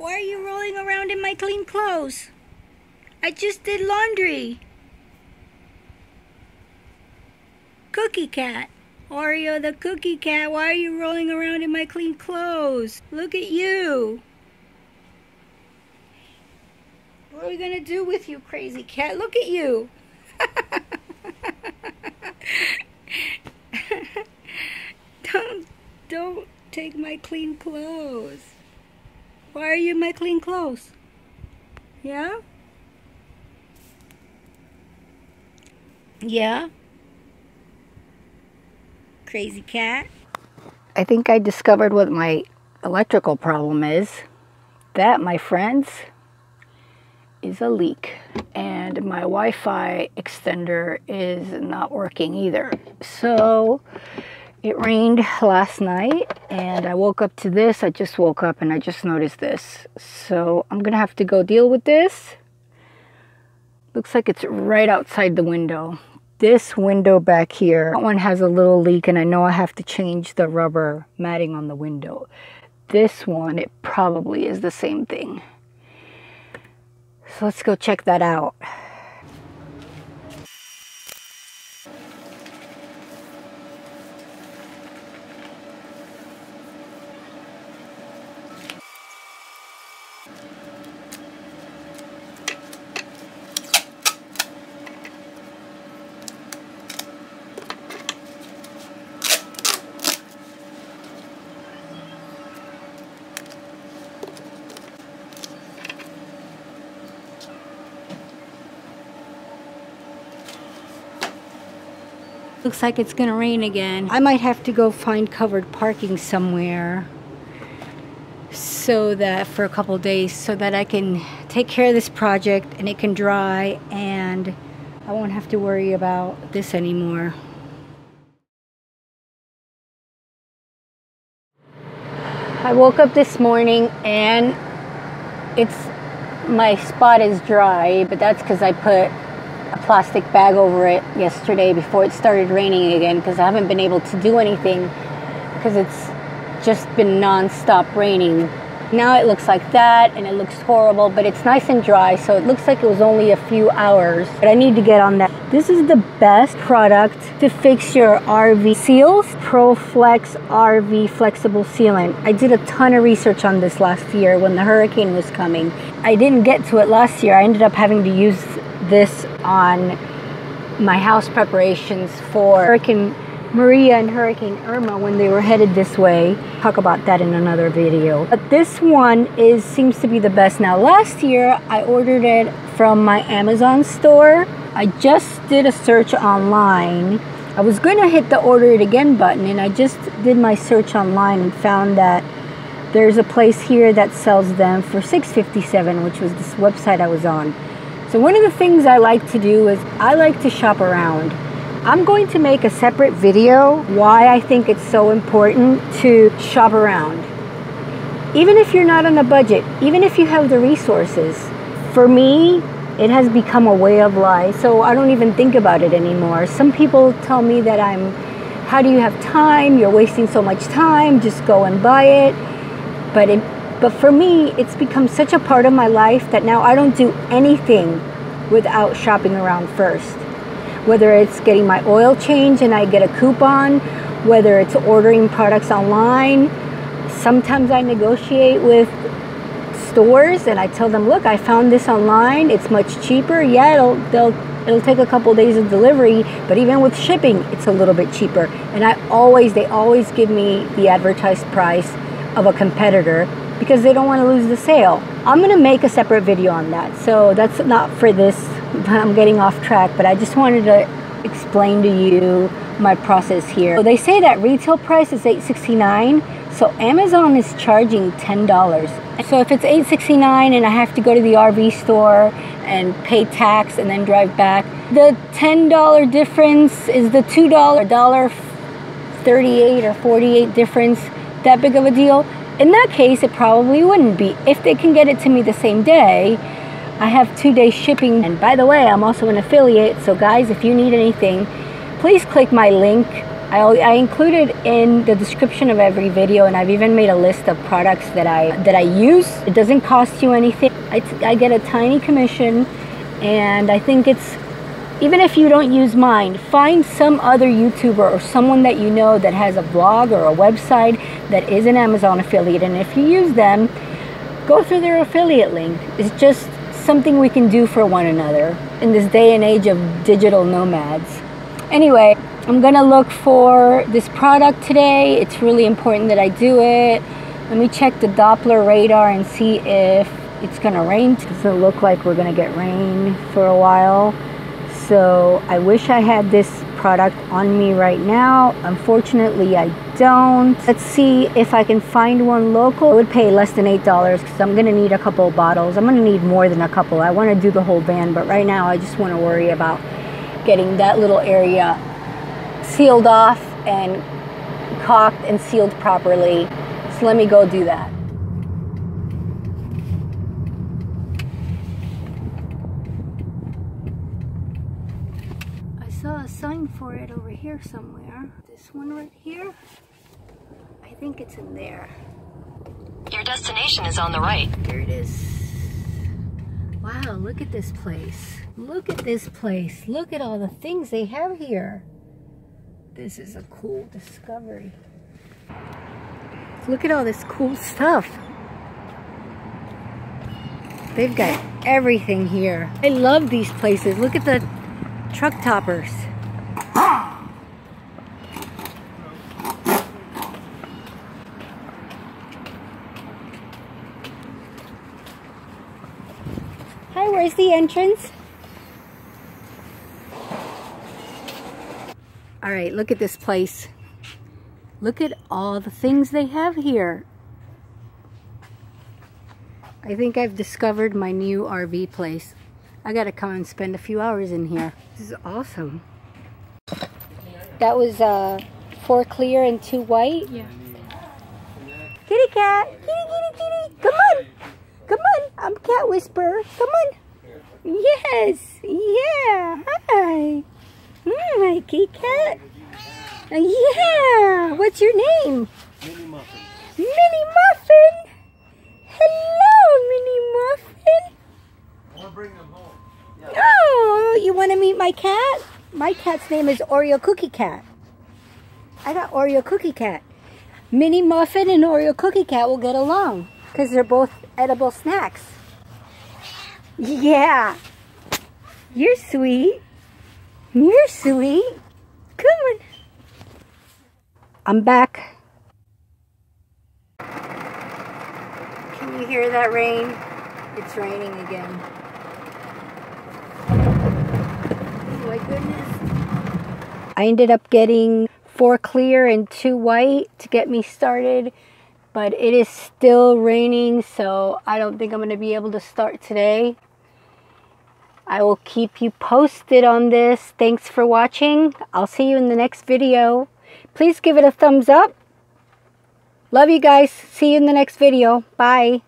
Why are you rolling around in my clean clothes? I just did laundry. Cookie cat. Oreo the cookie cat, why are you rolling around in my clean clothes? Look at you. What are we gonna do with you, crazy cat? Look at you. Don't take my clean clothes. Why are you in my clean clothes? Yeah? Yeah? Crazy cat. I think I discovered what my electrical problem is. That, my friends, is a leak. And my Wi-Fi extender is not working either. So it rained last night and I woke up to this. I just woke up and I just noticed this. So I'm gonna have to go deal with this. Looks like it's right outside the window. This window back here, that one has a little leak and I know I have to change the rubber matting on the window. This one, it probably is the same thing. So let's go check that out. Looks like it's gonna rain again. I might have to go find covered parking somewhere so that for a couple days so that I can take care of this project and it can dry and I won't have to worry about this anymore. I woke up this morning and my spot is dry, but that's because I put a plastic bag over it yesterday before it started raining again because I haven't been able to do anything because it's just been non-stop raining. Now it looks like that and it looks horrible, but it's nice and dry, so it looks like it was only a few hours, but I need to get on that. This is the best product to fix your RV seals, ProFlex RV Flexible Sealant. I did a ton of research on this last year when the hurricane was coming. I didn't get to it last year. I ended up having to use this on my house preparations for Hurricane Maria and Hurricane Irma when they were headed this way. Talk about that in another video. But this one seems to be the best. Now last year I ordered it from my Amazon store. I just did a search online. I was going to hit the order it again button and I just did my search online and found that there's a place here that sells them for $6.57, which was this website I was on. So one of the things I like to do is I like to shop around. I'm going to make a separate video why I think it's so important to shop around. Even if you're not on a budget, even if you have the resources. For me, it has become a way of life, so I don't even think about it anymore. Some people tell me that how do you have time? You're wasting so much time, just go and buy it. But for me, it's become such a part of my life that now I don't do anything without shopping around first. Whether it's getting my oil change and I get a coupon, whether it's ordering products online. Sometimes I negotiate with stores and I tell them, look, I found this online, it's much cheaper. Yeah, it'll take a couple days of delivery, but even with shipping, it's a little bit cheaper. And they always give me the advertised price of a competitor because they don't want to lose the sale. I'm going to make a separate video on that. So that's not for this, I'm getting off track, but I just wanted to explain to you my process here. So they say that retail price is $8.69, so Amazon is charging $10. So if it's $8.69 and I have to go to the RV store and pay tax and then drive back, the $10 difference is the $1.38 or 48 difference that big of a deal? In that case, it probably wouldn't be. If they can get it to me the same day, I have 2-day shipping. And by the way, I'm also an affiliate, so guys, if you need anything, please click my link I included in the description of every video, and I've even made a list of products that I use. It doesn't cost you anything. I get a tiny commission, and I think it's, even if you don't use mine, find some other YouTuber or someone that you know that has a blog or a website that is an Amazon affiliate, and if you use them, go through their affiliate link. It's just something we can do for one another in this day and age of digital nomads. Anyway, I'm gonna look for this product today. It's really important that I do it. Let me check the Doppler radar and see if it's gonna rain. It doesn't look like we're gonna get rain for a while. So I wish I had this product on me right now. Unfortunately, I don't. Let's see if I can find one local. I would pay less than $8 because I'm gonna need a couple of bottles. I'm gonna need more than a couple. I wanna do the whole van, but right now I just wanna worry about getting that little area sealed off and caulked and sealed properly. So let me go do that. I saw a sign for it over here somewhere. This one right here. I think it's in there. Your destination is on the right. Here it is. Wow, look at this place. Look at this place. Look at all the things they have here. This is a cool discovery. Look at all this cool stuff. They've got everything here. I love these places. Look at the truck toppers. Hi, where's the entrance? All right, look at this place. Look at all the things they have here. I think I've discovered my new RV place. I gotta come and spend a few hours in here. This is awesome. That was 4 clear and 2 white? Yeah. Kitty cat! Kitty, kitty, kitty! Come on! Come on! I'm Cat Whisperer. Come on! Yes! Yeah! Hi! Hi, kitty cat! Yeah! What's your name? Mini Muffin. Mini Muffin! Hello, Mini Muffin! I want to bring them home. Oh, you want to meet my cat? My cat's name is Oreo Cookie Cat. I got Oreo Cookie Cat. Mini Muffin and Oreo Cookie Cat will get along because they're both edible snacks. Yeah. You're sweet. You're sweet. Come on. I'm back. Can you hear that rain? It's raining again. Oh my goodness. I ended up getting 4 clear and 2 white to get me started, but it is still raining, so I don't think I'm going to be able to start today. I will keep you posted on this. Thanks for watching. I'll see you in the next video. Please give it a thumbs up. Love you guys. See you in the next video. Bye.